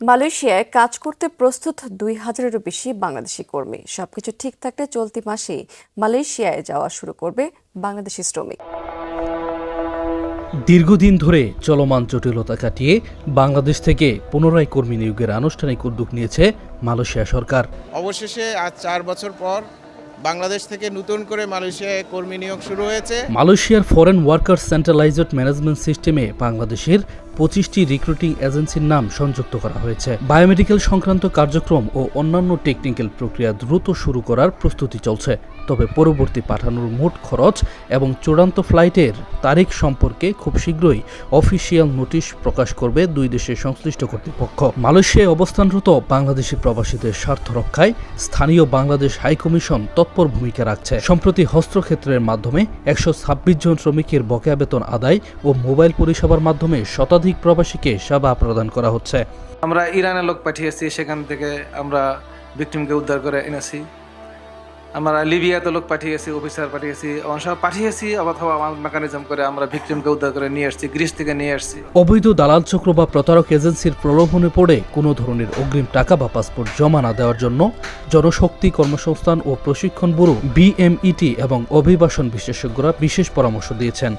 মালয়েশিয়ায় কাজ করতে প্রস্তুত ২,০০০-এরও বেশি বাংলাদেশি কর্মী। সবকিছু ঠিক থাকলে চলতি মাসেই মালয়েশিয়ায় যাওয়া শুরু করবে বাংলাদেশি শ্রমিক। দীর্ঘদিন ধরে চলমান জটিলতা কাটিয়ে বাংলাদেশ থেকে পুনরায় কর্মী নিয়োগের আনুষ্ঠানিক উদ্যোগ নিয়েছে মালয়েশিয়া সরকার। অবশেষে আজ ৪ বছর পর বাংলাদেশ থেকে নতুন করে মালয়েশিয়ায় কর্মী নিয়োগ শুরু হয়েছে। মালয়েশিয়ার ফরেন ওয়ার্কার সেন্ট্রালাইজড ম্যানেজমেন্ট সিস্টেমে বাংলাদেশের ২৫টি রিক্রুটিং এজেন্সির নাম সংযুক্ত করা হয়েছে। বায়োমেডিকেল সংক্রান্ত কার্যক্রম ও অন্যান্য টেকনিক্যাল প্রক্রিয়া দ্রুত শুরু করার প্রস্তুতি চলছে। তবে পরবর্তী পাঠানোর মোট খরচ এবং চূড়ান্ত ফ্লাইটের তারিখ সম্পর্কে খুব শীঘ্রই অফিসিয়াল নোটিশ প্রকাশ করবে দুই দেশের সংশ্লিষ্ট কর্তৃপক্ষ। মালয়েশিয়ায় অবস্থানরত বাংলাদেশি প্রবাসীদের স্বার্থ রক্ষায় স্থানীয় বাংলাদেশ হাইকমিশন তৎপর ভূমিকা রাখছে। সম্প্রতি হস্তক্ষেত্রের মাধ্যমে ১২৬ জন শ্রমিকের বকেয়া বেতন আদায় ও মোবাইল পরিষেবার মাধ্যমে শতাধিক প্রবাসীকে সেবা প্রদান করা হচ্ছে। আমরা ইরানের লোক পাঠিয়েছি, সেখান থেকে আমরা ভিকটিমকে উদ্ধার করে এনেছি। আমরা লিবিয়াতে লোক পাঠিয়েছি, অফিসার পাঠিয়েছি, সব পাঠিয়েছি অথবা মেকানিজম করে আমরা ভিকটিমকে উদ্ধার করে নিয়ে আসছি, গ্রিস থেকে নিয়ে আসছি। অবৈধ দালাল চক্র বা প্রতারক এজেন্সির প্রলোভনে পড়ে কোনো ধরনের অগ্রিম টাকা বা পাসপোর্ট জমা না দেওয়ার জন্য জনশক্তি কর্মসংস্থান ও প্রশিক্ষণ ব্যুরো BMET এবং অভিবাসন বিশেষজ্ঞরা বিশেষ পরামর্শ দিয়েছেন।